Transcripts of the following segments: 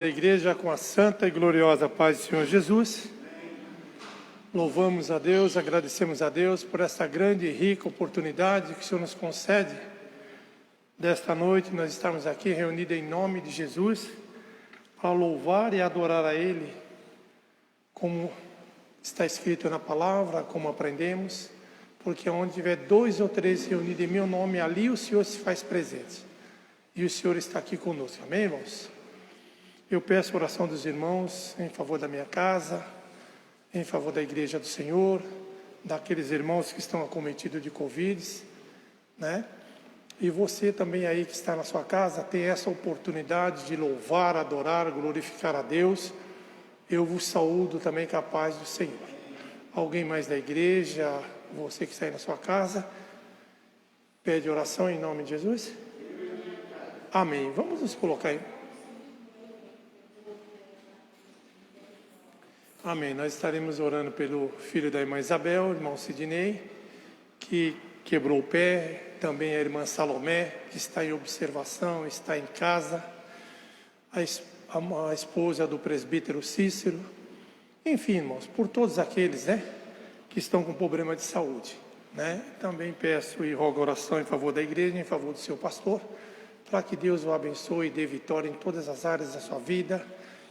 Da igreja com a santa e gloriosa paz do Senhor Jesus. Louvamos a Deus, agradecemos a Deus por essa grande e rica oportunidade que o Senhor nos concede. Desta noite nós estamos aqui reunidos em nome de Jesus para louvar e adorar a Ele, como está escrito na palavra, como aprendemos, porque onde tiver 2 ou 3 reunidos em meu nome, ali o Senhor se faz presente. E o Senhor está aqui conosco, amém, irmãos? Eu peço a oração dos irmãos em favor da minha casa, em favor da igreja do Senhor, daqueles irmãos que estão acometidos de Covid, né? E você também aí que está na sua casa, tem essa oportunidade de louvar, adorar, glorificar a Deus. Eu vos saúdo também com a paz do Senhor. Alguém mais da igreja, você que está aí na sua casa, pede oração em nome de Jesus? Amém. Vamos nos colocar aí. Amém. Nós estaremos orando pelo filho da irmã Isabel, o irmão Sidney, que quebrou o pé, também a irmã Salomé, que está em observação, está em casa, a esposa do presbítero Cícero, enfim, irmãos, por todos aqueles, né, que estão com problema de saúde, né? Também peço e rogo oração em favor da igreja, em favor do seu pastor, para que Deus o abençoe e dê vitória em todas as áreas da sua vida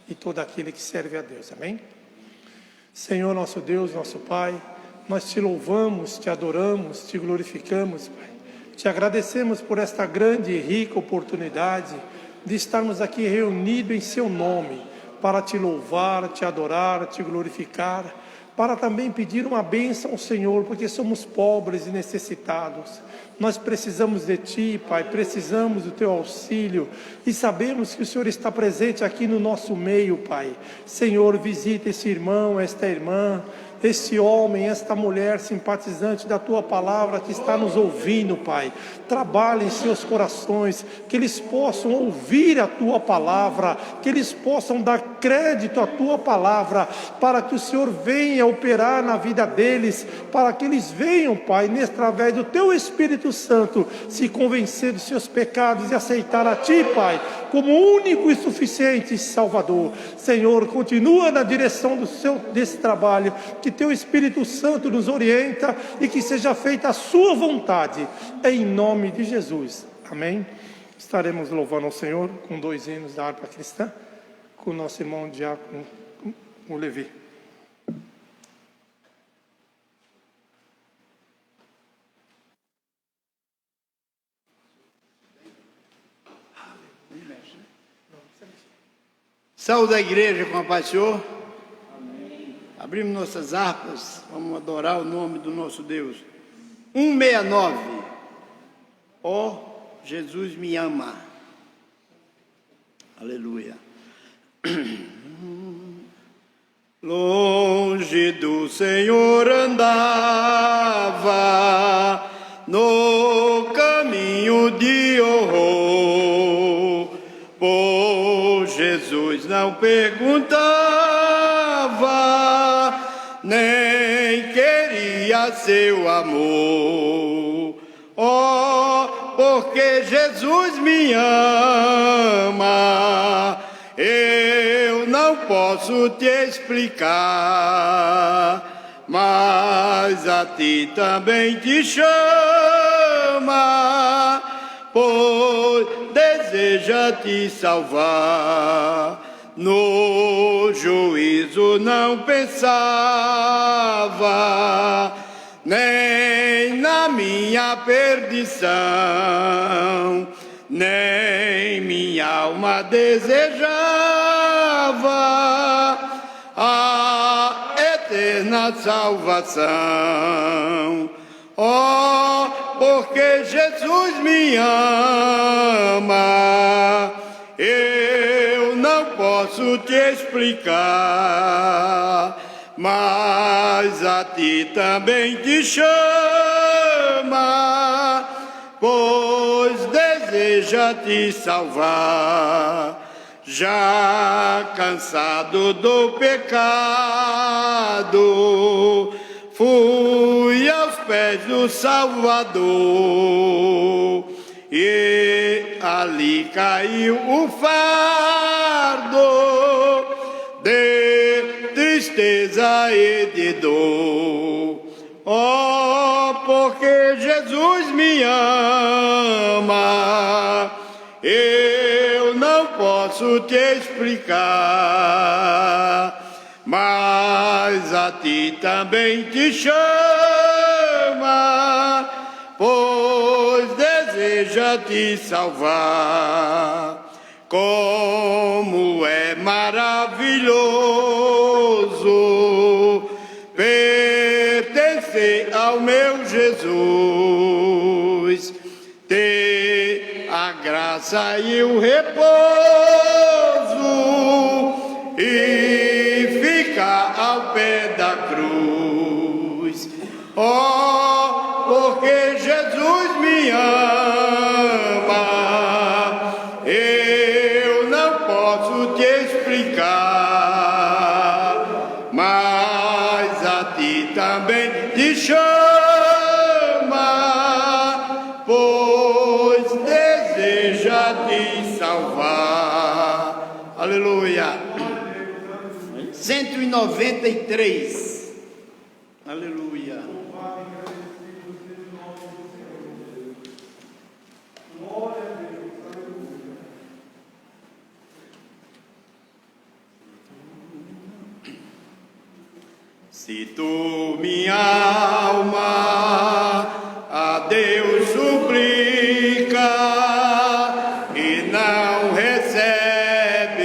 e todo aquele que serve a Deus, amém? Senhor nosso Deus, nosso Pai, nós te louvamos, te adoramos, te glorificamos, Pai. Te agradecemos por esta grande e rica oportunidade de estarmos aqui reunidos em Seu nome, para te louvar, te adorar, te glorificar, para também pedir uma bênção ao Senhor, porque somos pobres e necessitados. Nós precisamos de Ti, Pai, precisamos do Teu auxílio e sabemos que o Senhor está presente aqui no nosso meio, Pai. Senhor, visita esse irmão, esta irmã, este homem, esta mulher simpatizante da Tua palavra que está nos ouvindo, Pai. Trabalhe em seus corações, que eles possam ouvir a Tua palavra, que eles possam dar crédito à Tua palavra, para que o Senhor venha operar na vida deles, para que eles venham, Pai, através do Teu Espírito Santo, se convencer dos seus pecados e aceitar a Ti, Pai, como único e suficiente Salvador. Senhor, continua na direção desse trabalho, que Teu Espírito Santo nos orienta e que seja feita a Sua vontade, em nome de Jesus, amém? Estaremos louvando ao Senhor com 2 hinos da harpa cristã, com o nosso irmão diácono, o Levi. Saúde a igreja com a paz do Senhor. Amém. Abrimos nossas harpas, vamos adorar o nome do nosso Deus. 169. Ó, Jesus me ama. Aleluia. Longe do Senhor andava, no caminho de horror, pois Jesus não perguntava, nem queria seu amor. Oh, porque Jesus me ama, eu não posso te explicar, mas a ti também te chama, pois deseja te salvar. No juízo não pensava, nem na minha perdição, nem minha alma desejava a eterna salvação. Oh, porque Jesus me ama, eu não posso te explicar, mas a ti também te chama, pois deseja te salvar. Já cansado do pecado, fui aos pés do Salvador, e ali caiu o fardo de tristeza e de dor. Oh, porque Jesus me ama, eu não posso te explicar, mas a ti também te chama, pois deseja te salvar. Como é maravilhoso pertencer ao meu Jesus, ter a graça e o repouso e ficar ao pé da cruz. Oh, porque Jesus me ama, eu não posso te explicar, mas a ti também te chama, pois deseja te salvar. Aleluia. 193. Aleluia. Se tu, minha alma, a Deus suplica e não recebe,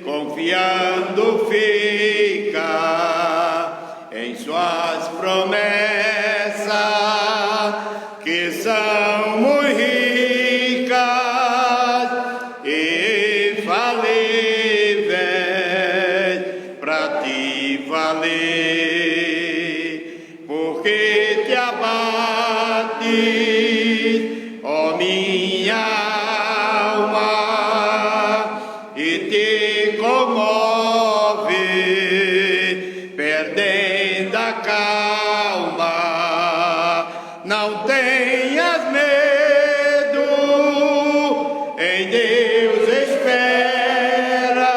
confiando fica em suas promessas, que são muito ricas e infalíveis para ti valer, porque te abates, ó minha alma, e te comove, perdendo a calma. Não tenhas medo, em Deus espera,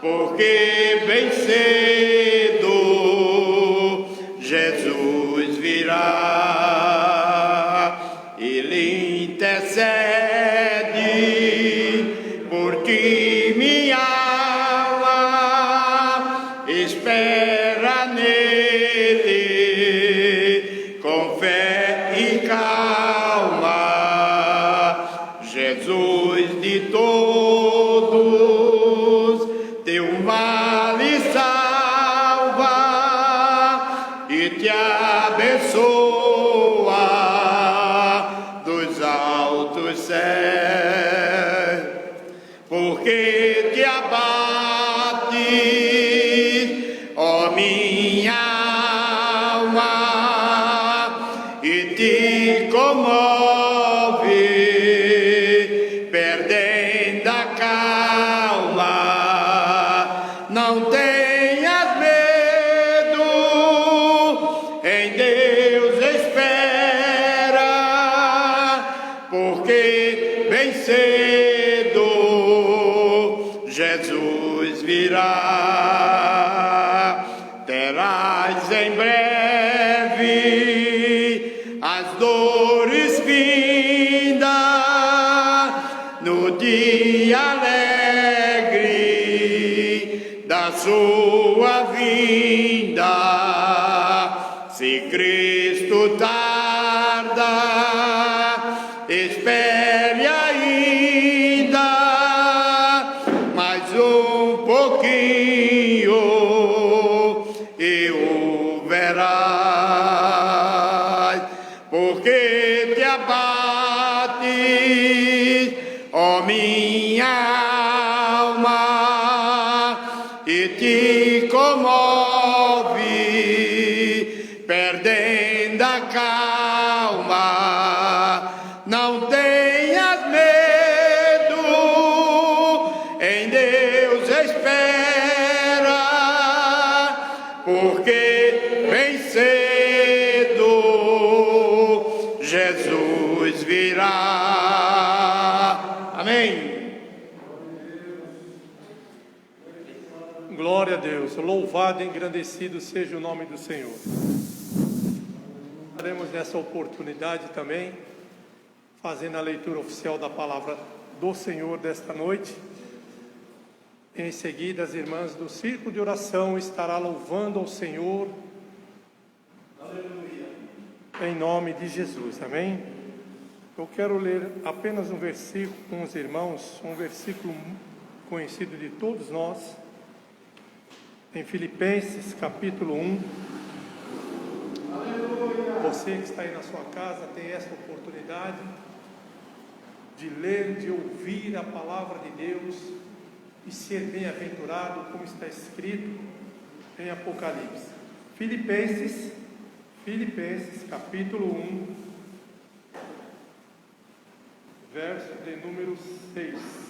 porque bem cedo Jesus virá. Ele intercede por ti, minha alma, espera nele com fé e calma. Jesus de todos teu mal e salva e te abençoa dos altos céus, porque te abates, ó minha alma, e te comove, perdendo a calma. Não tenhas medo, em Deus espera, porque bem cedo Jesus virá. Terás em breve as dores findas, no dia alegre da sua vinda. Se Cristo tarda, espere ainda mais um pouquinho e o verás, porque te abates, ó minha alma, e te comove, perdendo a calma. Não tenhas medo, em Deus espera, porque bem cedo Jesus virá. Amém. Glória a Deus. Louvado e engrandecido seja o nome do Senhor. Estaremos nessa oportunidade também, fazendo a leitura oficial da palavra do Senhor desta noite. Em seguida, as irmãs do círculo de oração estarão louvando ao Senhor. Aleluia. Em nome de Jesus, amém? Eu quero ler apenas um versículo com os irmãos, um versículo conhecido de todos nós, em Filipenses capítulo 1. Aleluia. Você que está aí na sua casa tem essa oportunidade de ler, de ouvir a palavra de Deus e ser bem-aventurado, como está escrito em Apocalipse. Filipenses capítulo 1, verso de número 6.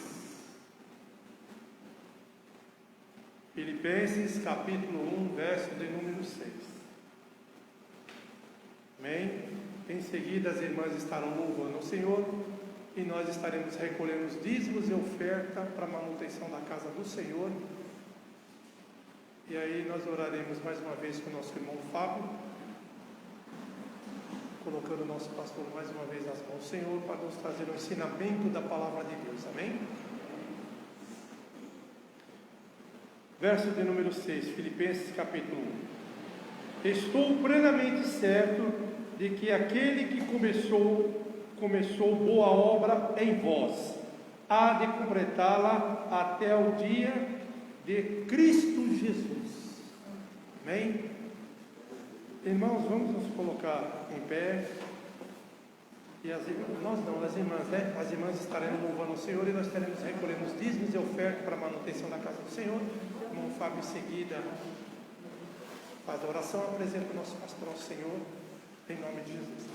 Filipenses capítulo 1, verso de número 6. Amém? Em seguida as irmãs estarão louvando ao Senhor e nós estaremos recolhendo os dízimos e oferta para a manutenção da casa do Senhor. E aí nós oraremos mais uma vez com o nosso irmão Fábio, colocando o nosso pastor mais uma vez nas mãos do Senhor para nos trazer o ensinamento da palavra de Deus. Amém? Verso de número 6, Filipenses capítulo 1. Estou plenamente certo de que aquele que começou boa obra em vós, há de completá-la até o dia de Cristo Jesus. Amém? Irmãos, vamos nos colocar em pé. E as irmãs, né? As irmãs estaremos louvando o Senhor e nós estaremos recolhendo os dízimos e ofertas para a manutenção da casa do Senhor. O irmão Fábio, em seguida, faz a oração, apresenta o nosso pastor ao Senhor, em nome de Jesus.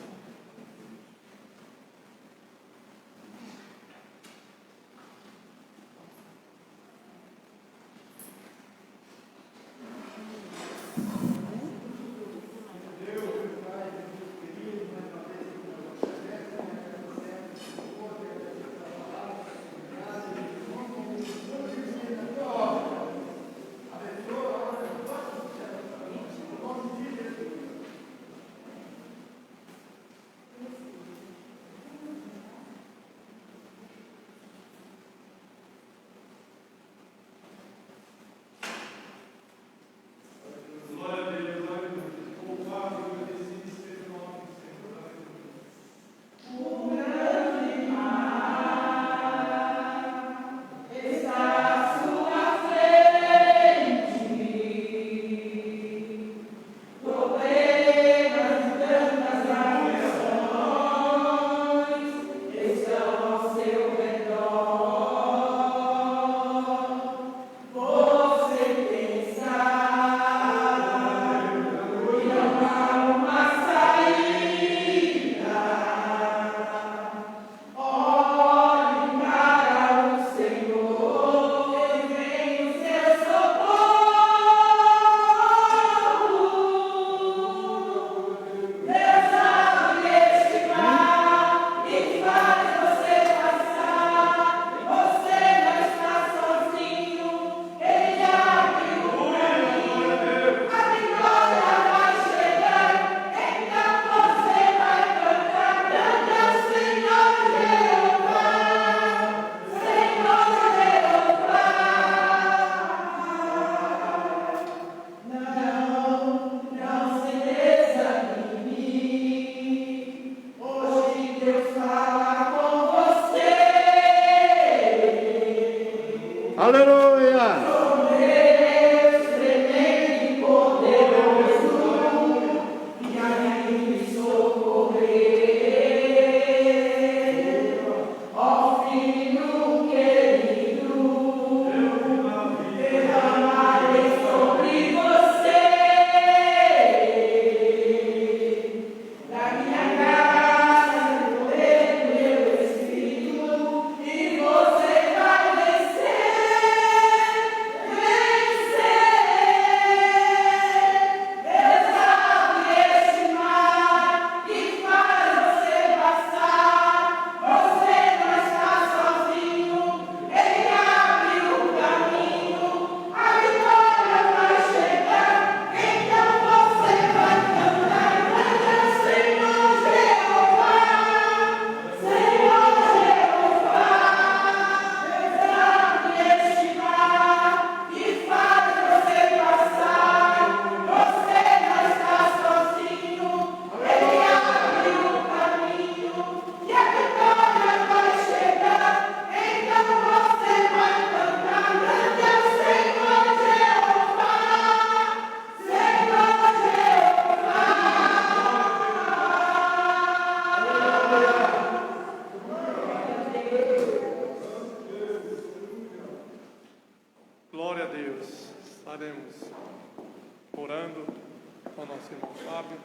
estaremos orando com o nosso irmão Fábio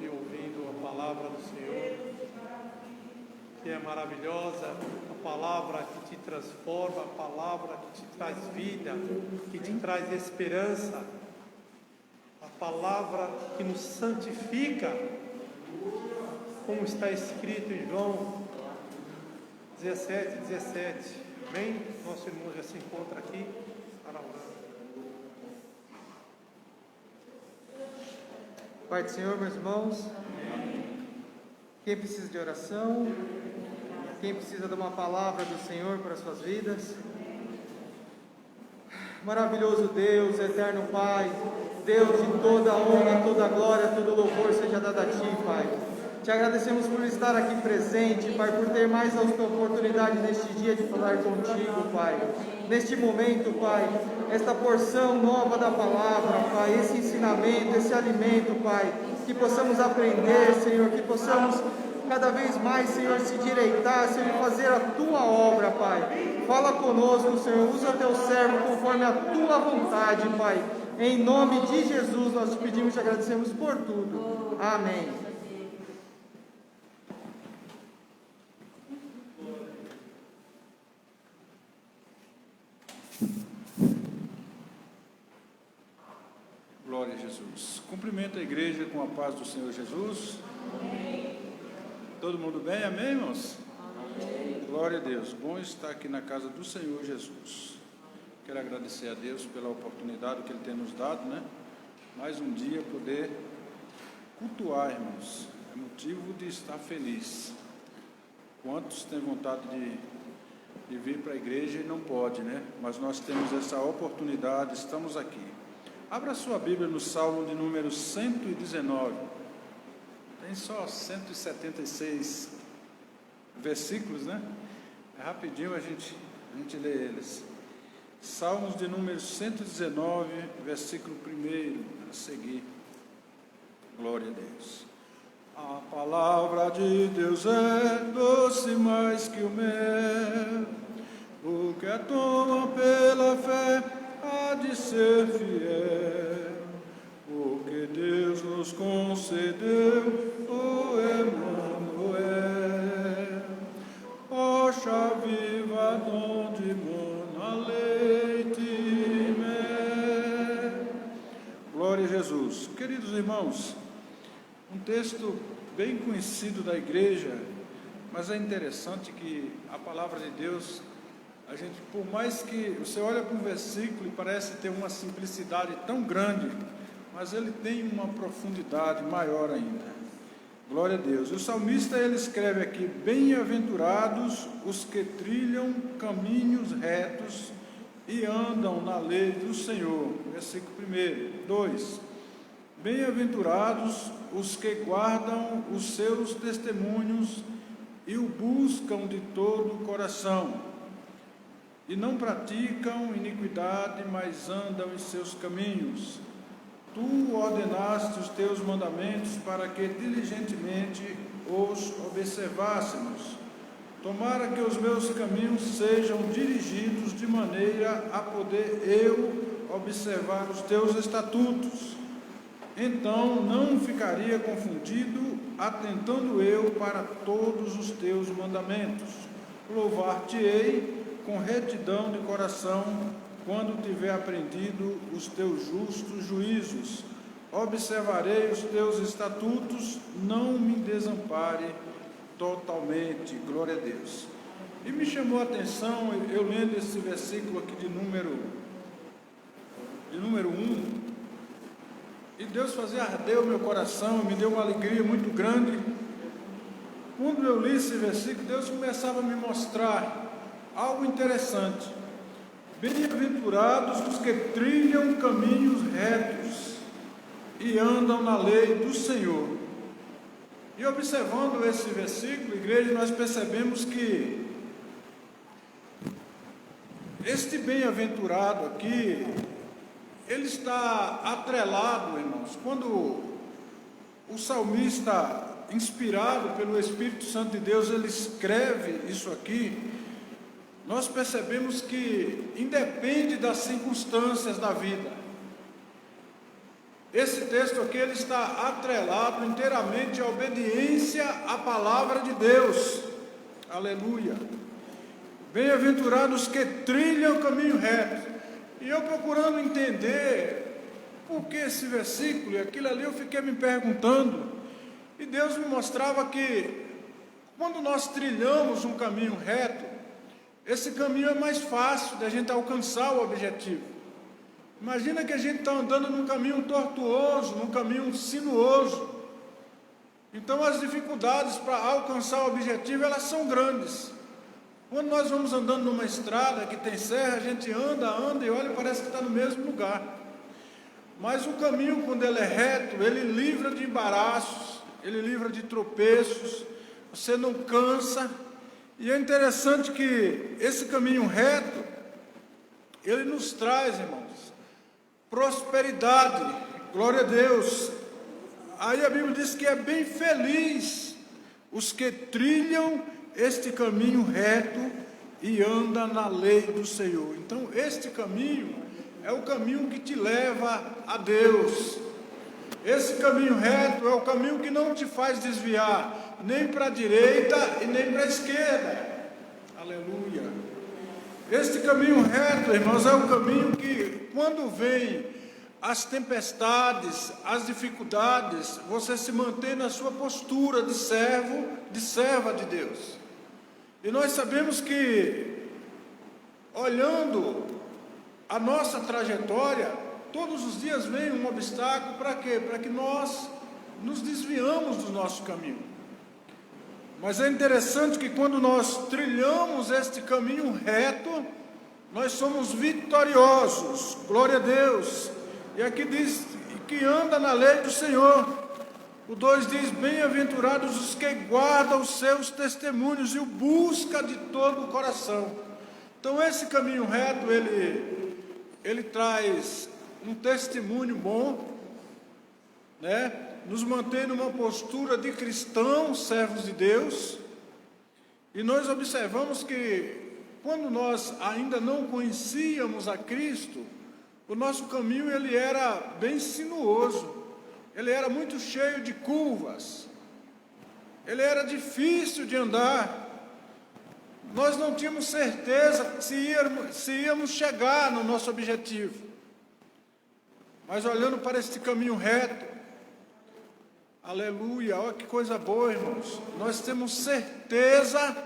e ouvindo a palavra do Senhor, que é maravilhosa, a palavra que te transforma, a palavra que te traz vida, que te traz esperança, a palavra que nos santifica, como está escrito em João 17:17. Amém? Nosso irmão já se encontra aqui para orar. Pai do Senhor, meus irmãos, quem precisa de oração, quem precisa de uma palavra do Senhor para as suas vidas, maravilhoso Deus, eterno Pai, Deus de toda honra, toda glória, todo louvor seja dado a Ti, Pai. Te agradecemos por estar aqui presente, Pai, por ter mais a oportunidade neste dia de falar contigo, Pai. Neste momento, Pai, esta porção nova da palavra, Pai, esse ensinamento, esse alimento, Pai, que possamos aprender, Senhor, que possamos cada vez mais, Senhor, se direitar, Senhor, fazer a Tua obra, Pai. Fala conosco, Senhor, usa Teu servo conforme a Tua vontade, Pai. Em nome de Jesus nós te pedimos e agradecemos por tudo. Amém. Glória a Jesus. Cumprimento a igreja com a paz do Senhor Jesus. Amém. Todo mundo bem? Amém, irmãos? Amém. Glória a Deus. Bom estar aqui na casa do Senhor Jesus. Quero agradecer a Deus pela oportunidade que Ele tem nos dado, né? Mais um dia poder cultuar, irmãos. É motivo de estar feliz. Quantos têm vontade de vir para a igreja e não pode, né? Mas nós temos essa oportunidade, estamos aqui. Abra sua Bíblia no Salmo de número 119. Tem só 176 versículos, né? É rapidinho a gente lê eles. Salmos de número 119, versículo 1 a seguir. Glória a Deus. A palavra de Deus é doce mais que o mel, o que a toma pela fé há de ser fiel, porque Deus nos concedeu o Emanuel, rocha viva donde mana leite e mel. Glória a Jesus. Queridos irmãos, um texto bem conhecido da igreja, mas é interessante que a palavra de Deus, a gente, por mais que você olha para um versículo e parece ter uma simplicidade tão grande, mas ele tem uma profundidade maior ainda. Glória a Deus. O salmista, ele escreve aqui: bem-aventurados os que trilham caminhos retos e andam na lei do Senhor. Versículo 1. 2. Bem-aventurados os que guardam os seus testemunhos e o buscam de todo o coração, e não praticam iniquidade, mas andam em seus caminhos. Tu ordenaste os teus mandamentos para que diligentemente os observássemos. Tomara que os meus caminhos sejam dirigidos de maneira a poder eu observar os teus estatutos. Então não ficaria confundido, atentando eu para todos os teus mandamentos. Louvar-te-ei com retidão de coração, quando tiver aprendido os teus justos juízos. Observarei os teus estatutos, não me desampare totalmente. Glória a Deus. E me chamou a atenção, eu lendo esse versículo aqui de número 1, e Deus fazia arder o meu coração, me deu uma alegria muito grande. Quando eu li esse versículo, Deus começava a me mostrar algo interessante. Bem-aventurados os que trilham caminhos retos e andam na lei do Senhor. E observando esse versículo, igreja, nós percebemos que este bem-aventurado aqui, ele está atrelado, irmãos, quando o salmista, inspirado pelo Espírito Santo de Deus, ele escreve isso aqui, nós percebemos que independe das circunstâncias da vida. Esse texto aqui ele está atrelado inteiramente à obediência à palavra de Deus. Aleluia. Bem-aventurados que trilham o caminho reto. E eu procurando entender por que esse versículo e aquilo ali, eu fiquei me perguntando. E Deus me mostrava que quando nós trilhamos um caminho reto, esse caminho é mais fácil da gente alcançar o objetivo. Imagina que a gente está andando num caminho tortuoso, num caminho sinuoso. Então as dificuldades para alcançar o objetivo, elas são grandes. Quando nós vamos andando numa estrada que tem serra, a gente anda e olha, parece que está no mesmo lugar. Mas o caminho, quando ele é reto, ele livra de embaraços, ele livra de tropeços, você não cansa. E é interessante que esse caminho reto, ele nos traz, irmãos, prosperidade, glória a Deus. Aí a Bíblia diz que é bem feliz os que trilham este caminho reto e andam na lei do Senhor. Então este caminho é o caminho que te leva a Deus. Esse caminho reto é o caminho que não te faz desviar nem para a direita e nem para a esquerda. Aleluia. Este caminho reto, irmãos, é o caminho que, quando vem as tempestades, as dificuldades, você se mantém na sua postura de servo, de serva de Deus. E nós sabemos que, olhando a nossa trajetória, todos os dias vem um obstáculo. Para quê? Para que nós nos desviamos do nosso caminho. Mas é interessante que quando nós trilhamos este caminho reto, nós somos vitoriosos, glória a Deus. E aqui diz que anda na lei do Senhor. O 2 diz, bem-aventurados os que guardam os seus testemunhos e o busca de todo o coração. Então esse caminho reto, ele traz um testemunho bom, né? Nos mantém numa postura de cristãos, servos de Deus. E nós observamos que quando nós ainda não conhecíamos a Cristo, o nosso caminho ele era bem sinuoso, ele era muito cheio de curvas, ele era difícil de andar. Nós não tínhamos certeza se íamos chegar no nosso objetivo. Mas olhando para este caminho reto, aleluia, olha que coisa boa, irmãos. Nós temos certeza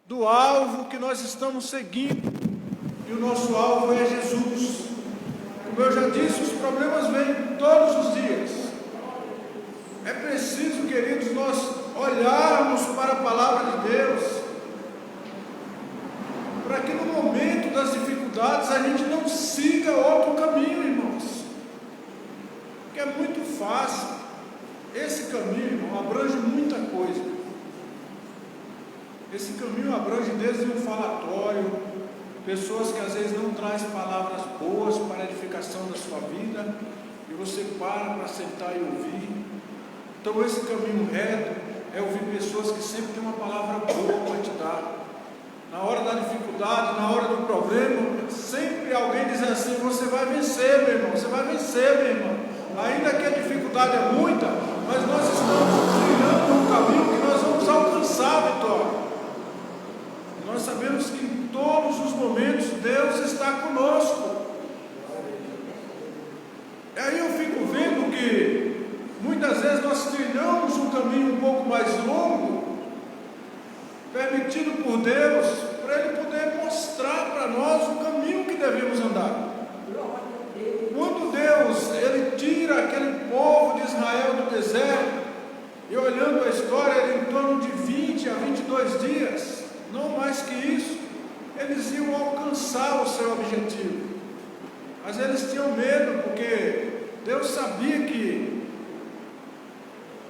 do alvo que nós estamos seguindo. E o nosso alvo é Jesus. Como eu já disse, os problemas vêm todos os dias. É preciso, queridos, nós olharmos para a palavra de Deus, para que no momento das dificuldades a gente não siga outro caminho, irmãos. Porque é muito fácil. Esse caminho, irmão, abrange muita coisa. Esse caminho abrange desde um falatório, pessoas que às vezes não trazem palavras boas para a edificação da sua vida, e você para sentar e ouvir. Então esse caminho reto é ouvir pessoas que sempre têm uma palavra boa para te dar. Na hora da dificuldade, na hora do problema, sempre alguém diz assim, você vai vencer, meu irmão, você vai vencer, meu irmão. Ainda que a dificuldade é muita, mas nós estamos trilhando um caminho que nós vamos alcançar a vitória. Nós sabemos que em todos os momentos Deus está conosco. E aí eu fico vendo que muitas vezes nós trilhamos um caminho um pouco mais longo, permitido por Deus, para Ele poder mostrar para nós o caminho que devemos andar. Quando Deus Ele tira aquele povo de Israel do deserto, e olhando a história, era em torno de 20 a 22 dias, não mais que isso, eles iam alcançar o seu objetivo. Mas eles tinham medo, porque Deus sabia que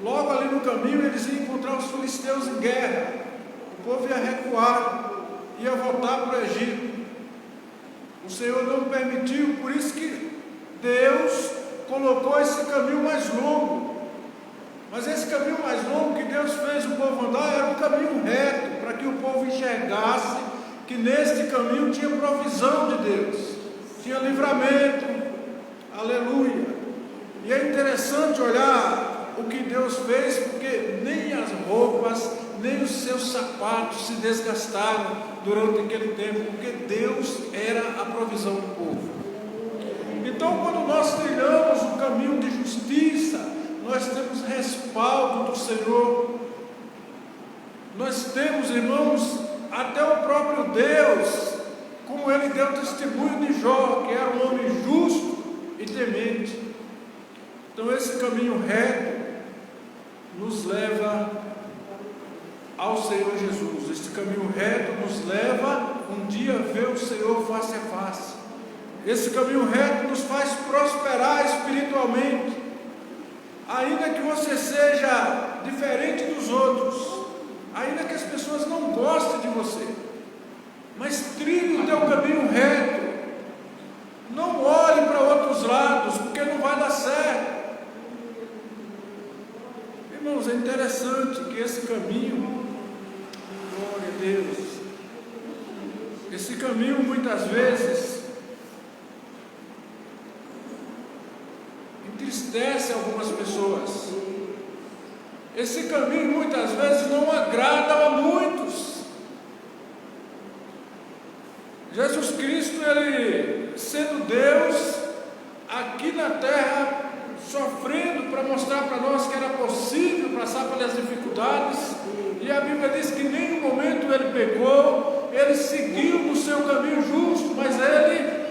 logo ali no caminho eles iam encontrar os filisteus em guerra. O povo ia recuar, ia voltar para o Egito. O Senhor não permitiu, por isso que Deus colocou esse caminho mais longo. Mas esse caminho mais longo que Deus fez o povo andar era um caminho reto, para que o povo enxergasse que neste caminho tinha provisão de Deus, tinha livramento, aleluia. E é interessante olhar o que Deus fez, porque nem as roupas, nem os seus sapatos se desgastaram durante aquele tempo, porque Deus era a provisão do povo. Então, quando nós trilhamos o caminho de justiça, nós temos respaldo do Senhor. Nós temos, irmãos, até o próprio Deus, como ele deu testemunho de Jó, que era um homem justo e temente. Então esse caminho reto nos leva ao Senhor Jesus. Este caminho reto nos leva um dia a ver o Senhor face a face. Esse caminho reto nos faz prosperar espiritualmente. Ainda que você seja diferente dos outros, ainda que as pessoas não gostem de você, mas trilhe o teu caminho reto. Não olhe para outros lados, porque não vai dar certo. Irmãos, é interessante que esse caminho, glória a Deus, esse caminho muitas vezes entristece algumas pessoas. Esse caminho muitas vezes não agrada a muitos. Jesus Cristo, ele sendo Deus, aqui na terra, sofrendo para mostrar para nós que era possível passar pelas dificuldades, e a Bíblia diz que em nenhum momento ele pecou, ele seguiu no seu caminho justo, mas ele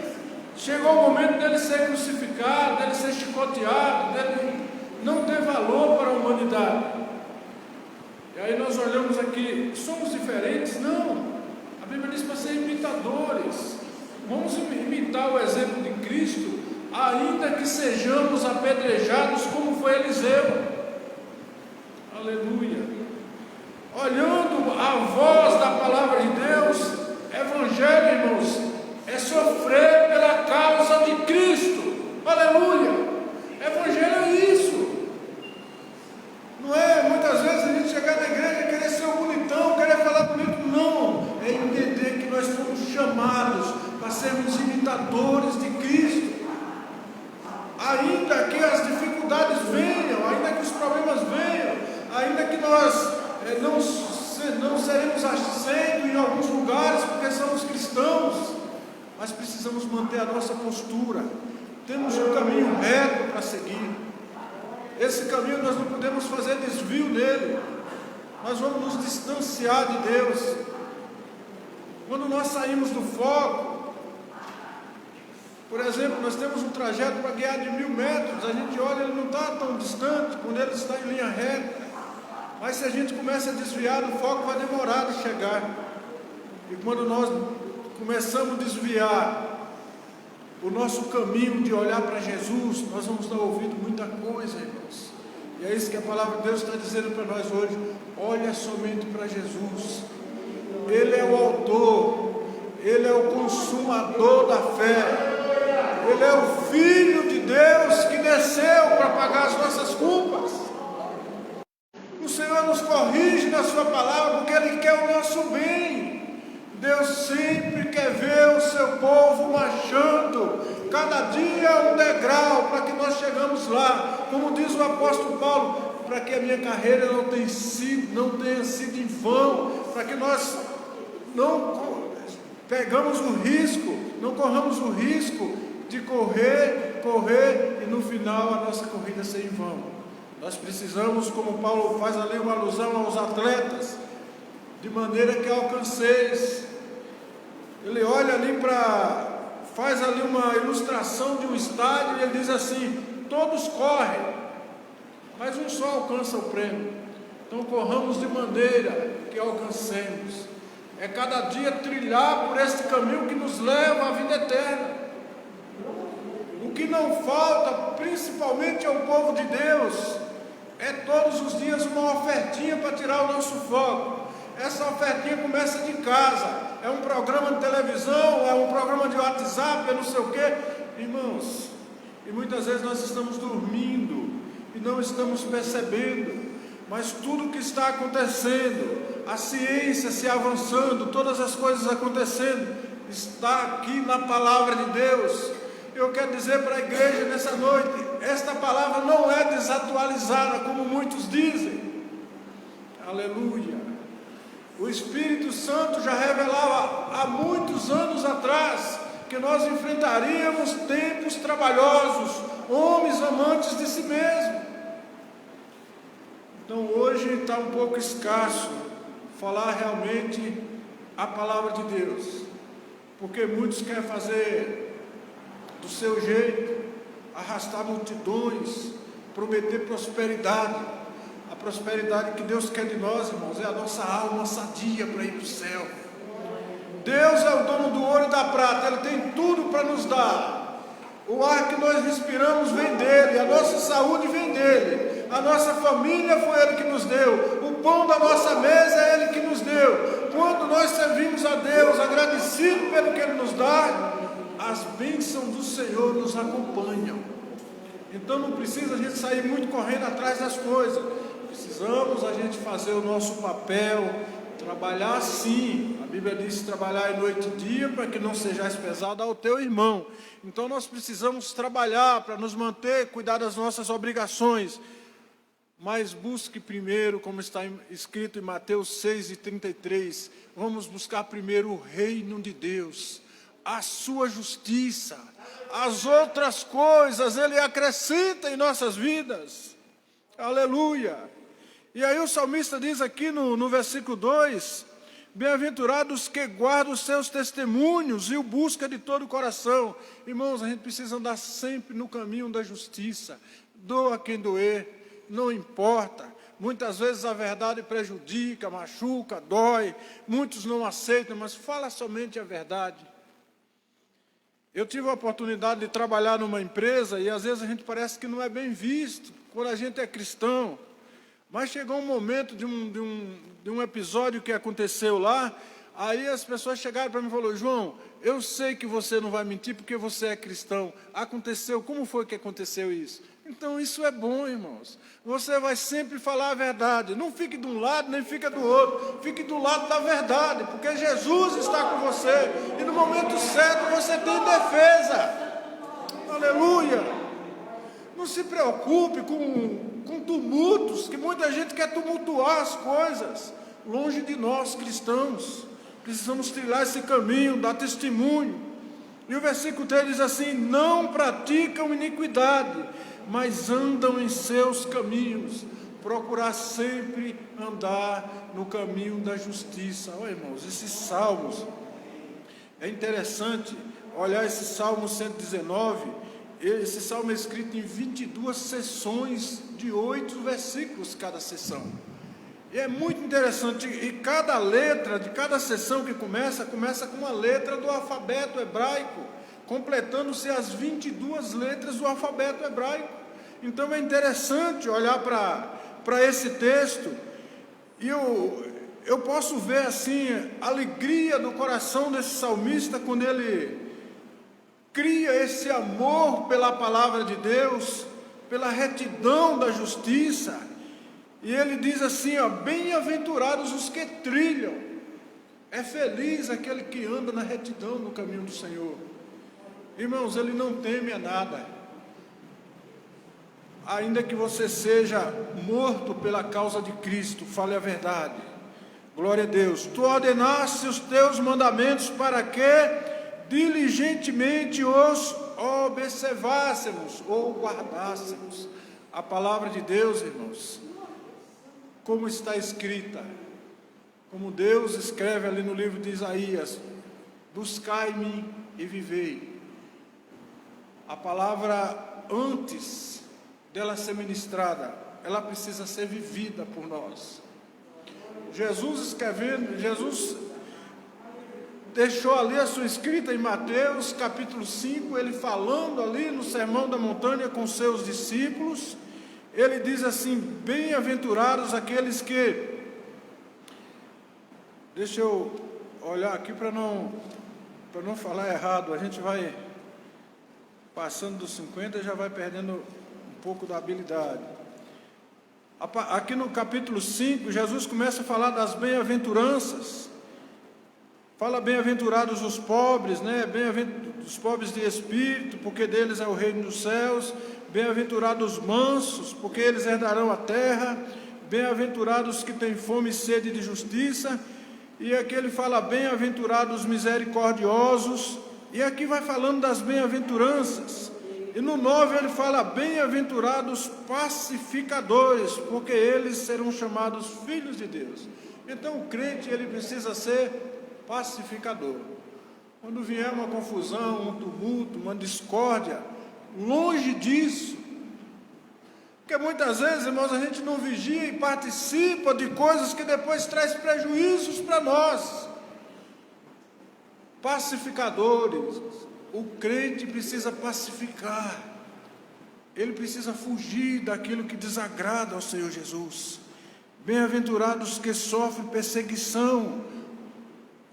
chegou o momento dele ser crucificado, dele ser chicoteado, dele não ter valor para a humanidade. E aí nós olhamos aqui, somos diferentes? Não. A Bíblia diz para ser imitadores. Vamos imitar o exemplo de Cristo, ainda que sejamos apedrejados como foi Eliseu. Aleluia. Olhando a voz da palavra de Deus, evangelho, irmãos, é sofrer pela causa de Cristo. Aleluia. Evangelho é isso. Não é muitas vezes a gente chegar na igreja e querer ser um bonitão, querer falar bonito. Não. É entender que nós fomos chamados para sermos imitadores de Cristo. Ainda que as dificuldades venham, ainda que os problemas venham, ainda que nós não seremos aceitos em alguns lugares porque somos cristãos, mas precisamos manter a nossa postura. Temos um caminho reto para seguir. Esse caminho nós não podemos fazer desvio nele. Nós vamos nos distanciar de Deus. Quando nós saímos do foco, por exemplo, nós temos um trajeto para guiar de 1000 metros, a gente olha, ele não está tão distante, quando ele está em linha reta, mas se a gente começa a desviar do foco, vai demorar de chegar. E quando nós começamos a desviar o nosso caminho de olhar para Jesus, nós vamos estar ouvindo muita coisa, irmãos. E é isso que a palavra de Deus está dizendo para nós hoje. Olha somente para Jesus. Ele é o autor, ele é o consumador da fé. Ele é o Filho de Deus que desceu para pagar as nossas culpas. O Senhor nos corrige na sua palavra porque Ele quer o nosso bem. Deus sempre quer ver o seu povo marchando, cada dia um degrau, para que nós chegamos lá, como diz o apóstolo Paulo, para que a minha carreira não tenha sido em vão, para que nós não pegamos o risco, não corramos o risco de correr e no final a nossa corrida ser em vão. Nós precisamos, como Paulo faz ali uma alusão aos atletas, de maneira que alcanceis. Ele olha ali faz ali uma ilustração de um estádio e ele diz assim: todos correm, mas um só alcança o prêmio. Então corramos de maneira que alcancemos. É cada dia trilhar por este caminho que nos leva à vida eterna. O que não falta, principalmente ao povo de Deus, é todos os dias uma ofertinha para tirar o nosso foco. Essa ofertinha começa de casa. É um programa de televisão, é um programa de WhatsApp, é não sei o quê. Irmãos, e muitas vezes nós estamos dormindo e não estamos percebendo, mas tudo que está acontecendo, a ciência se avançando, todas as coisas acontecendo, está aqui na palavra de Deus. Eu quero dizer para a igreja nessa noite, esta palavra não é desatualizada, como muitos dizem. Aleluia. O Espírito Santo já revelava há muitos anos atrás que nós enfrentaríamos tempos trabalhosos, homens amantes de si mesmo. Então hoje está um pouco escasso falar realmente a palavra de Deus, porque muitos querem fazer do seu jeito, arrastar multidões, prometer prosperidade. A prosperidade que Deus quer de nós, irmãos, é a nossa alma sadia para ir para o céu. Deus é o dono do ouro e da prata, Ele tem tudo para nos dar. O ar que nós respiramos vem dEle, a nossa saúde vem dEle, a nossa família foi Ele que nos deu, o pão da nossa mesa é Ele que nos deu. Quando nós servimos a Deus, agradecido pelo que Ele nos dá, as bênçãos do Senhor nos acompanham. Então não precisa a gente sair muito correndo atrás das coisas. Precisamos a gente fazer o nosso papel, trabalhar sim. A Bíblia diz trabalhar noite e dia para que não sejais pesado ao teu irmão. Então nós precisamos trabalhar para nos manter, cuidar das nossas obrigações. Mas busque primeiro, como está escrito em Mateus 6:33, vamos buscar primeiro o reino de Deus, a sua justiça, as outras coisas Ele acrescenta em nossas vidas. Aleluia. E aí o salmista diz aqui no versículo 2, bem-aventurados que guardam os seus testemunhos e o busca de todo o coração. Irmãos, a gente precisa andar sempre no caminho da justiça, doa quem doer, não importa. Muitas vezes a verdade prejudica, machuca, dói, muitos não aceitam, mas fala somente a verdade. Eu tive a oportunidade de trabalhar numa empresa e às vezes a gente parece que não é bem visto quando a gente é cristão. Mas chegou um momento de um episódio que aconteceu lá, aí as pessoas chegaram para mim e falaram: João, eu sei que você não vai mentir porque você é cristão. Aconteceu, como foi que aconteceu isso? Então isso é bom, irmãos. Você vai sempre falar a verdade. Não fique de um lado, nem fique do outro. Fique do lado da verdade, porque Jesus está com você. E no momento certo você tem defesa. Aleluia. Não se preocupe com tumultos, que muita gente quer tumultuar as coisas. Longe de nós, cristãos. Precisamos trilhar esse caminho, dar testemunho. E o versículo 3 diz assim: não praticam iniquidade, mas andam em seus caminhos. Procurar sempre andar no caminho da justiça. Olha, irmãos, esses salmos, é interessante olhar esse Salmo 119, esse salmo é escrito em 22 sessões de 8 versículos cada sessão. E é muito interessante, e cada letra de cada sessão que começa com uma letra do alfabeto hebraico, completando-se as 22 letras do alfabeto hebraico. Então é interessante olhar para esse texto, e eu posso ver assim a alegria do coração desse salmista quando ele cria esse amor pela palavra de Deus, pela retidão da justiça. E ele diz assim, ó: bem-aventurados os que trilham, é feliz aquele que anda na retidão no caminho do Senhor. Irmãos, ele não teme a nada, ainda que você seja morto pela causa de Cristo, fale a verdade. Glória a Deus. Tu ordenaste os teus mandamentos para que diligentemente os observássemos ou guardássemos. A palavra de Deus, irmãos, como está escrita, como Deus escreve ali no livro de Isaías: buscai-me e vivei. A palavra, antes dela ser ministrada, ela precisa ser vivida por nós. Jesus deixou ali a sua escrita em Mateus capítulo 5, ele falando ali no Sermão da Montanha com seus discípulos. Ele diz assim: bem-aventurados aqueles que... Deixa eu olhar aqui para não falar errado. A gente vai passando dos 50 e já vai perdendo um pouco da habilidade. Aqui no capítulo 5, Jesus começa a falar das bem-aventuranças. Fala bem-aventurados os pobres, né? Bem-aventurados os pobres de espírito, porque deles é o reino dos céus. Bem-aventurados os mansos, porque eles herdarão a terra. Bem-aventurados que têm fome e sede de justiça. E aqui ele fala bem-aventurados os misericordiosos. E aqui vai falando das bem-aventuranças. E no 9 ele fala bem-aventurados pacificadores, porque eles serão chamados filhos de Deus. Então o crente ele precisa ser pacificador. Quando vier uma confusão, um tumulto, uma discórdia, longe disso. Porque muitas vezes, irmãos, a gente não vigia e participa de coisas que depois traz prejuízos para nós. Pacificadores. O crente precisa pacificar. Ele precisa fugir daquilo que desagrada ao Senhor Jesus. Bem-aventurados que sofrem perseguição.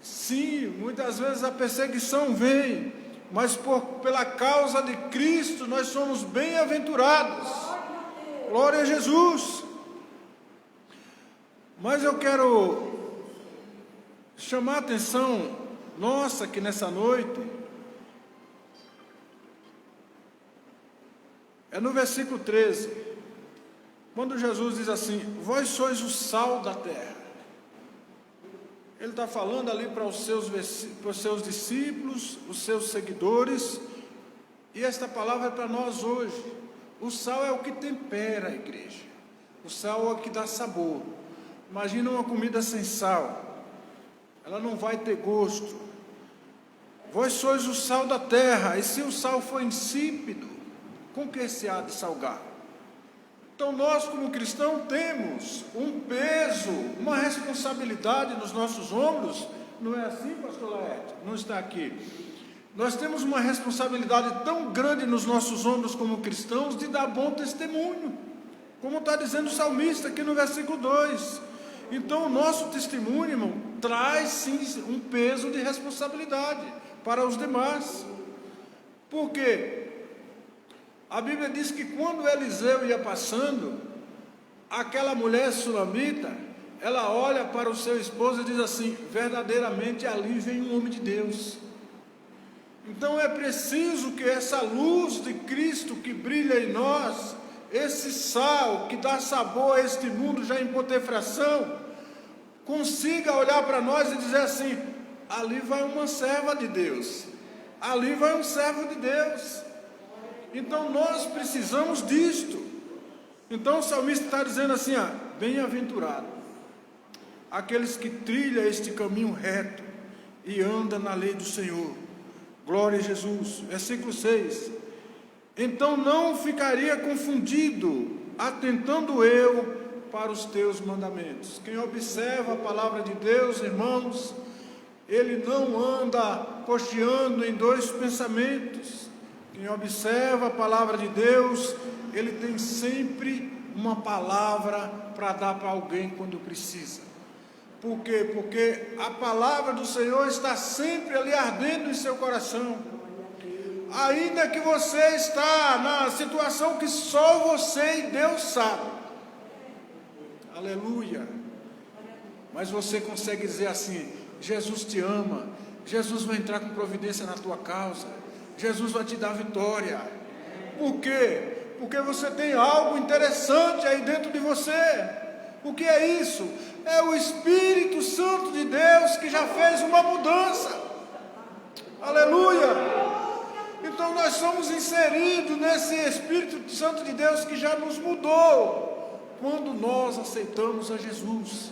Sim, muitas vezes a perseguição vem, mas pela causa de Cristo nós somos bem-aventurados. Glória a Jesus. Mas eu quero chamar a atenção nossa aqui nessa noite. É no versículo 13, quando Jesus diz assim: vós sois o sal da terra. Ele está falando ali para os seus discípulos, os seus seguidores, e esta palavra é para nós hoje. O sal é o que tempera a igreja, o sal é o que dá sabor. Imagina uma comida sem sal, ela não vai ter gosto. Vós sois o sal da terra, e se o sal for insípido, com que se há de salgar? Então nós como cristãos temos um peso, uma responsabilidade nos nossos ombros. Não é assim, pastor Laerte? Não está aqui. Nós temos uma responsabilidade tão grande nos nossos ombros como cristãos de dar bom testemunho, como está dizendo o salmista aqui no versículo 2. Então o nosso testemunho, irmão, traz sim um peso de responsabilidade para os demais. Por quê? A Bíblia diz que quando Eliseu ia passando, aquela mulher sulamita, ela olha para o seu esposo e diz assim: verdadeiramente ali vem um homem de Deus. Então é preciso que essa luz de Cristo que brilha em nós, esse sal que dá sabor a este mundo já em putrefação, consiga olhar para nós e dizer assim: ali vai uma serva de Deus, ali vai um servo de Deus. Então nós precisamos disto. Então o salmista está dizendo assim: bem-aventurado aqueles que trilham este caminho reto e andam na lei do Senhor. Glória a Jesus. Versículo 6. Então não ficaria confundido, atentando eu para os teus mandamentos. Quem observa a palavra de Deus, irmãos, ele não anda cocheando em dois pensamentos. Quem observa a palavra de Deus, ele tem sempre uma palavra para dar para alguém quando precisa. Por quê? Porque a palavra do Senhor está sempre ali ardendo em seu coração. Ainda que você está na situação que só você e Deus sabem. Aleluia. Mas você consegue dizer assim: Jesus te ama, Jesus vai entrar com providência na tua causa, Jesus vai te dar vitória. Por quê? Porque você tem algo interessante aí dentro de você. O que é isso? É o Espírito Santo de Deus que já fez uma mudança. Aleluia! Então nós somos inseridos nesse Espírito Santo de Deus que já nos mudou quando nós aceitamos a Jesus.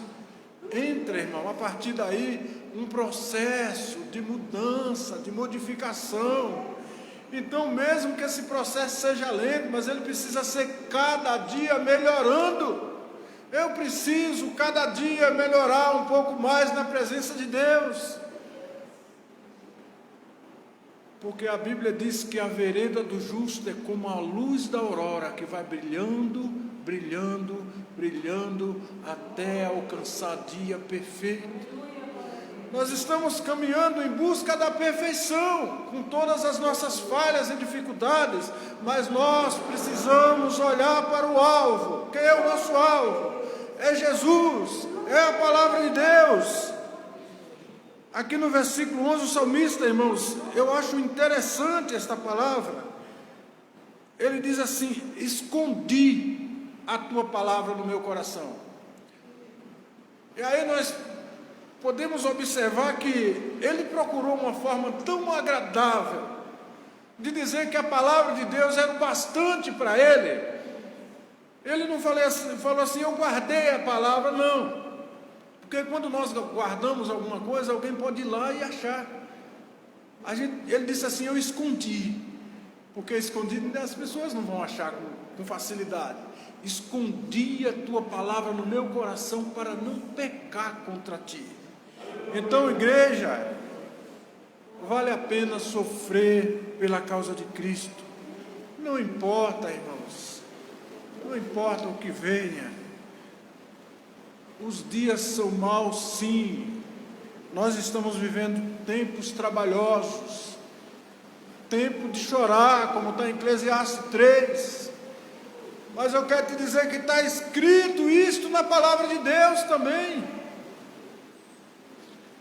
Entra, irmão, a partir daí um processo de mudança, de modificação. Então mesmo que esse processo seja lento, mas ele precisa ser cada dia melhorando. Eu preciso cada dia melhorar um pouco mais na presença de Deus. Porque a Bíblia diz que a vereda do justo é como a luz da aurora, que vai brilhando, brilhando, brilhando, até alcançar dia perfeito. Nós estamos caminhando em busca da perfeição, com todas as nossas falhas e dificuldades, mas nós precisamos olhar para o alvo. Quem é o nosso alvo? É Jesus, é a palavra de Deus. Aqui no versículo 11, o salmista, irmãos, eu acho interessante esta palavra. Ele diz assim: escondi a tua palavra no meu coração. E aí nós podemos observar que ele procurou uma forma tão agradável de dizer que a palavra de Deus era o bastante para ele. Ele não falou assim, eu guardei a palavra, não. Porque quando nós guardamos alguma coisa, alguém pode ir lá e achar. Ele disse assim, eu escondi. Porque escondido as pessoas não vão achar com facilidade. Escondi a tua palavra no meu coração para não pecar contra ti. Então, igreja, vale a pena sofrer pela causa de Cristo. Não importa, irmãos, não importa o que venha. Os dias são maus, sim. Nós estamos vivendo tempos trabalhosos, tempo de chorar, como está em Eclesiastes 3. Mas eu quero te dizer que está escrito isto na palavra de Deus também.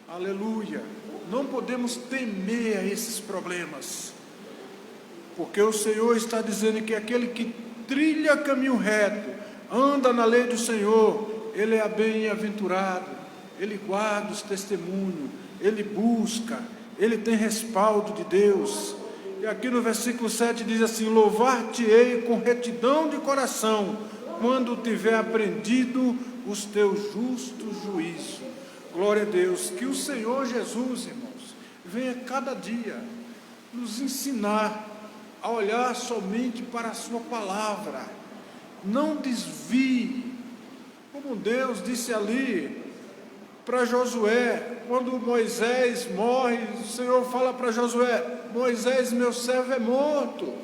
Aleluia. Não podemos temer a esses problemas, porque o Senhor está dizendo que aquele que trilha caminho reto, anda na lei do Senhor, ele é bem-aventurado, ele guarda os testemunhos, ele busca, ele tem respaldo de Deus. E aqui no versículo 7 diz assim: louvar-te-ei com retidão de coração, quando tiver aprendido os teus justos juízos. Glória a Deus. Que o Senhor Jesus, irmãos, venha cada dia nos ensinar a olhar somente para a sua palavra. Não desvie, como Deus disse ali para Josué, quando Moisés morre, o Senhor fala para Josué: Moisés, meu servo é morto,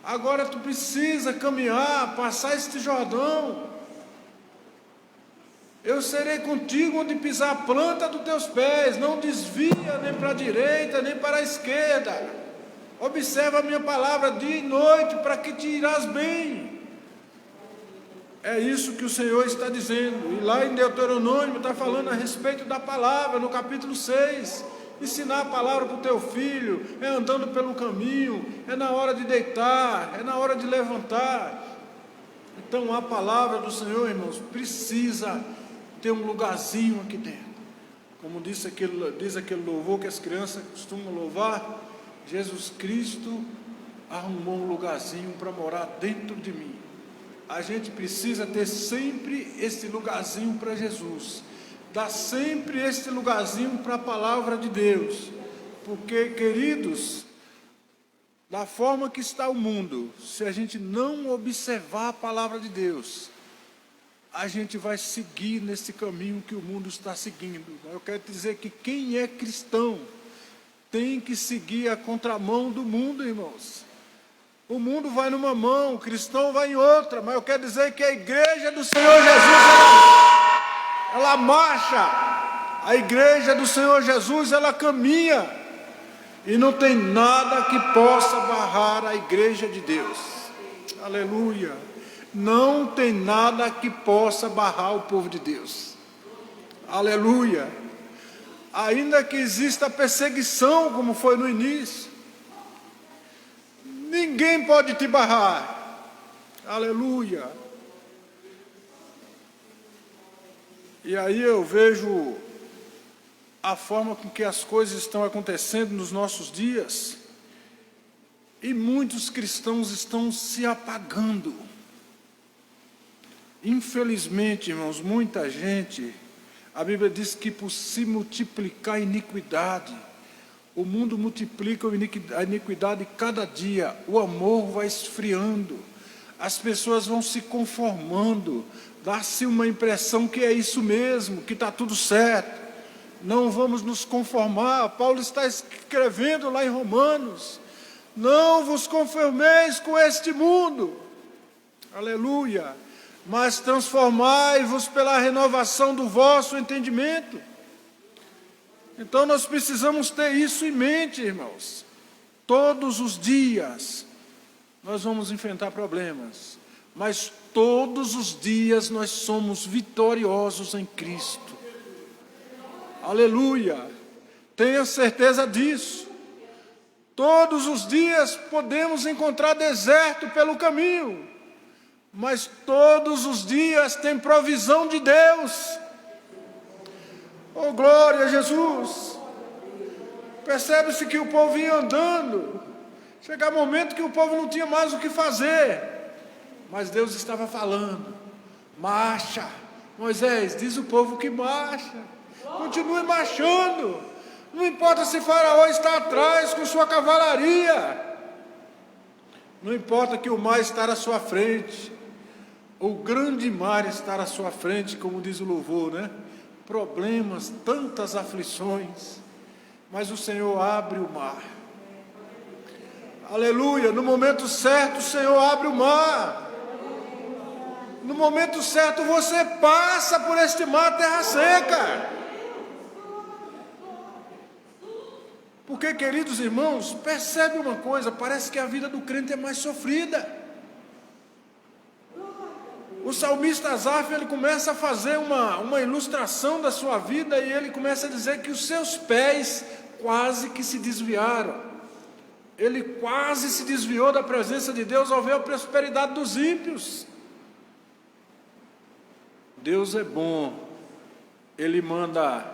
agora tu precisa caminhar, passar este Jordão, eu serei contigo onde pisar a planta dos teus pés, não desvia nem para a direita, nem para a esquerda, observa a minha palavra dia e noite, para que te irás bem. É isso que o Senhor está dizendo. E lá em Deuteronômio está falando a respeito da palavra, no capítulo 6. Ensinar a palavra para o teu filho, é andando pelo caminho, é na hora de deitar, é na hora de levantar. Então a palavra do Senhor, irmãos, precisa ter um lugarzinho aqui dentro. Como diz aquele louvor que as crianças costumam louvar: Jesus Cristo arrumou um lugarzinho para morar dentro de mim. A gente precisa ter sempre esse lugarzinho para Jesus, dar sempre esse lugarzinho para a palavra de Deus, porque, queridos, da forma que está o mundo, se a gente não observar a palavra de Deus, a gente vai seguir nesse caminho que o mundo está seguindo. Eu quero dizer que quem é cristão tem que seguir a contramão do mundo, irmãos. O mundo vai numa mão, o cristão vai em outra, mas eu quero dizer que a igreja do Senhor Jesus, ela marcha, a igreja do Senhor Jesus, ela caminha, e não tem nada que possa barrar a igreja de Deus. Aleluia. Não tem nada que possa barrar o povo de Deus. Aleluia. Ainda que exista perseguição, como foi no início, ninguém pode te barrar. Aleluia. E aí eu vejo a forma com que as coisas estão acontecendo nos nossos dias, e muitos cristãos estão se apagando. Infelizmente, irmãos, muita gente, a Bíblia diz que por se multiplicar a iniquidade, o mundo multiplica a iniquidade cada dia, o amor vai esfriando, as pessoas vão se conformando, dá-se uma impressão que é isso mesmo, que está tudo certo. Não vamos nos conformar. Paulo está escrevendo lá em Romanos: não vos conformeis com este mundo, aleluia, mas transformai-vos pela renovação do vosso entendimento. Então nós precisamos ter isso em mente, irmãos. Todos os dias nós vamos enfrentar problemas, mas todos os dias nós somos vitoriosos em Cristo. Aleluia! Tenha certeza disso. Todos os dias podemos encontrar deserto pelo caminho, mas todos os dias tem provisão de Deus. Oh, glória a Jesus! Percebe-se que o povo ia andando, chegava um momento que o povo não tinha mais o que fazer, mas Deus estava falando: marcha, Moisés, diz o povo que marcha, continue marchando, não importa se Faraó está atrás com sua cavalaria, não importa que o mar está à sua frente, o grande mar está à sua frente, como diz o louvor, né? Problemas, tantas aflições, mas o Senhor abre o mar. Aleluia, no momento certo o Senhor abre o mar. No momento certo você passa por este mar terra seca. Porque, queridos irmãos, percebe uma coisa, parece que a vida do crente é mais sofrida. O salmista Asaf, ele começa a fazer uma ilustração da sua vida e ele começa a dizer que os seus pés quase que se desviaram. Ele quase se desviou da presença de Deus ao ver a prosperidade dos ímpios. Deus é bom. Ele manda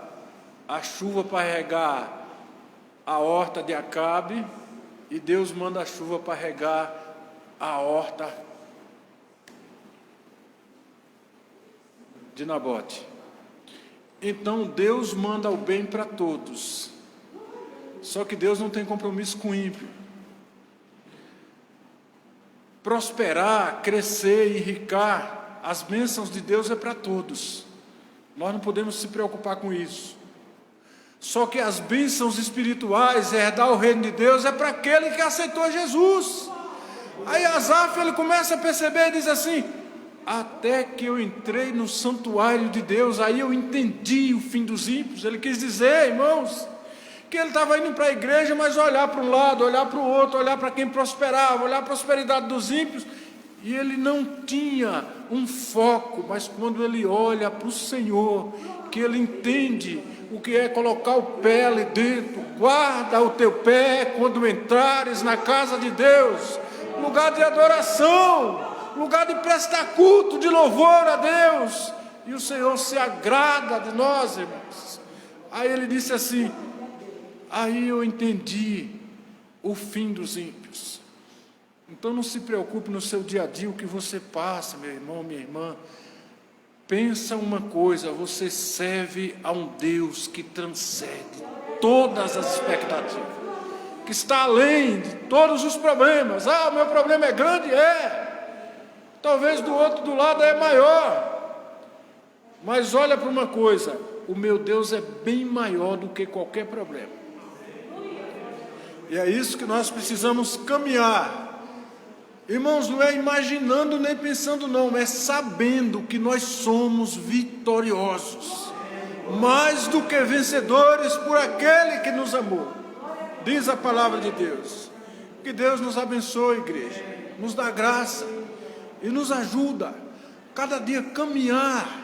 a chuva para regar a horta de Acabe e Deus manda a chuva para regar a horta de Nabote. Então Deus manda o bem para todos, só que Deus não tem compromisso com o ímpio. Prosperar, crescer e enricar, as bênçãos de Deus é para todos, nós não podemos se preocupar com isso. Só que as bênçãos espirituais, herdar o reino de Deus, é para aquele que aceitou Jesus. Aí Asaf, ele começa a perceber e diz assim: até que eu entrei no santuário de Deus, aí eu entendi o fim dos ímpios. Ele quis dizer, irmãos, que ele estava indo para a igreja, mas olhar para um lado, olhar para o outro, olhar para quem prosperava, olhar a prosperidade dos ímpios, e ele não tinha um foco. Mas quando ele olha para o Senhor, que ele entende o que é colocar o pé ali dentro, guarda o teu pé quando entrares na casa de Deus, lugar de adoração, lugar de prestar culto, de louvor a Deus, e o Senhor se agrada de nós, irmãos. Aí ele disse assim: aí eu entendi o fim dos ímpios. Então não se preocupe no seu dia a dia o que você passa, meu irmão, minha irmã. Pensa uma coisa: você serve a um Deus que transcende todas as expectativas, que está além de todos os problemas. Ah, o meu problema é grande? Talvez do outro do lado é maior, mas olha para uma coisa: o meu Deus é bem maior do que qualquer problema. E é isso que nós precisamos caminhar. Irmãos, não é imaginando nem pensando não, é sabendo que nós somos vitoriosos, mais do que vencedores por aquele que nos amou. Diz a palavra de Deus. Que Deus nos abençoe, igreja, nos dá graça e nos ajuda cada dia a caminhar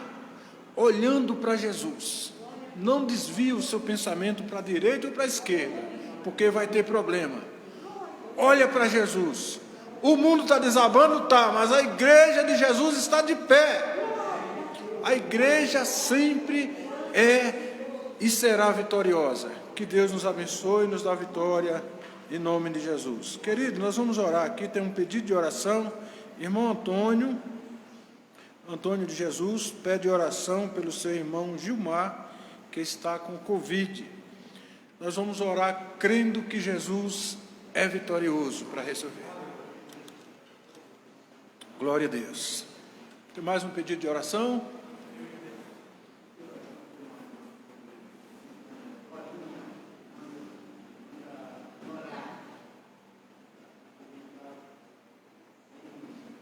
olhando para Jesus. Não desvie o seu pensamento para a direita ou para a esquerda, porque vai ter problema. Olha para Jesus. O mundo está desabando, tá, mas a igreja de Jesus está de pé. A igreja sempre é e será vitoriosa. Que Deus nos abençoe e nos dá vitória em nome de Jesus. Querido, nós vamos orar aqui, tem um pedido de oração. Irmão Antônio de Jesus pede oração pelo seu irmão Gilmar, que está com Covid. Nós vamos orar crendo que Jesus é vitorioso para resolver. Glória a Deus. Tem mais um pedido de oração?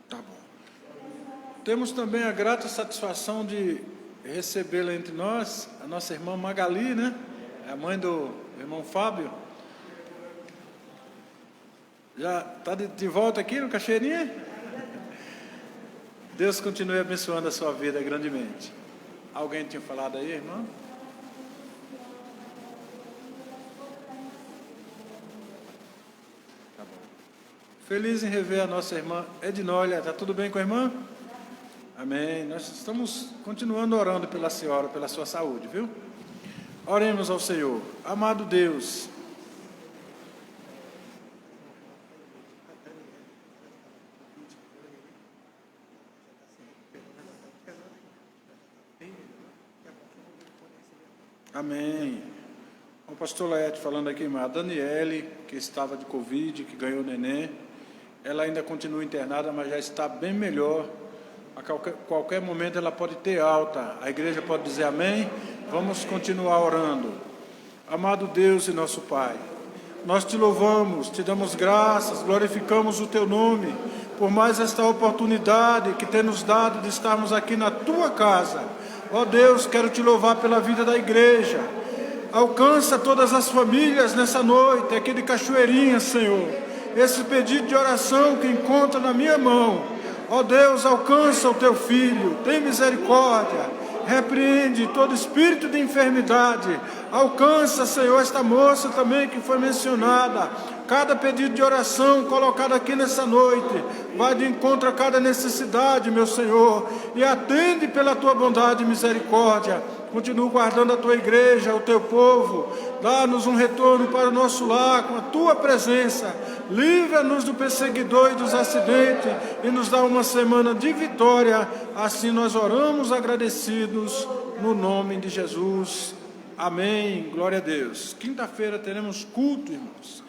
Tá bom. Temos também a grata satisfação de recebê-la entre nós, a nossa irmã Magali, né? a mãe do irmão Fábio. Já está de volta aqui no Cachoeirinha? Deus continue abençoando a sua vida grandemente. Alguém tinha falado aí, irmão? Tá bom. Feliz em rever a nossa irmã Ednólia. Está tudo bem com a irmã? Amém. Nós estamos continuando orando pela senhora, pela sua saúde, viu? Oremos ao Senhor. Amado Deus, amém. O pastor Laete falando aqui, irmã, a Daniele, que estava de Covid, que ganhou neném, ela ainda continua internada, mas já está bem melhor. A qualquer momento ela pode ter alta. A igreja pode dizer amém. Vamos continuar orando. Amado Deus e nosso Pai, nós te louvamos, te damos graças, glorificamos o teu nome, por mais esta oportunidade que tem nos dado de estarmos aqui na tua casa. Ó Deus, quero te louvar pela vida da igreja. Alcança todas as famílias nessa noite, aqui de Cachoeirinha, Senhor. Esse pedido de oração que encontra na minha mão. Ó Deus, alcança o teu filho, tem misericórdia, repreende todo espírito de enfermidade. Alcança, Senhor, esta moça também que foi mencionada. Cada pedido de oração colocado aqui nessa noite, vai de encontro a cada necessidade, meu Senhor, e atende pela tua bondade e misericórdia. Continua guardando a tua igreja, o teu povo. Dá-nos um retorno para o nosso lar com a tua presença. Livra-nos do perseguidor e dos acidentes e nos dá uma semana de vitória. Assim nós oramos agradecidos no nome de Jesus. Amém. Glória a Deus. Quinta-feira teremos culto, irmãos.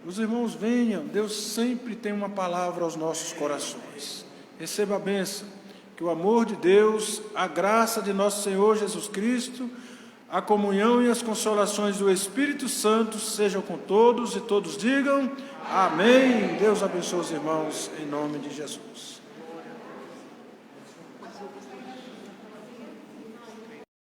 Os irmãos venham. Deus sempre tem uma palavra aos nossos corações. Receba a bênção. Que o amor de Deus, a graça de nosso Senhor Jesus Cristo, a comunhão e as consolações do Espírito Santo sejam com todos e todos digam amém. Deus abençoe os irmãos em nome de Jesus.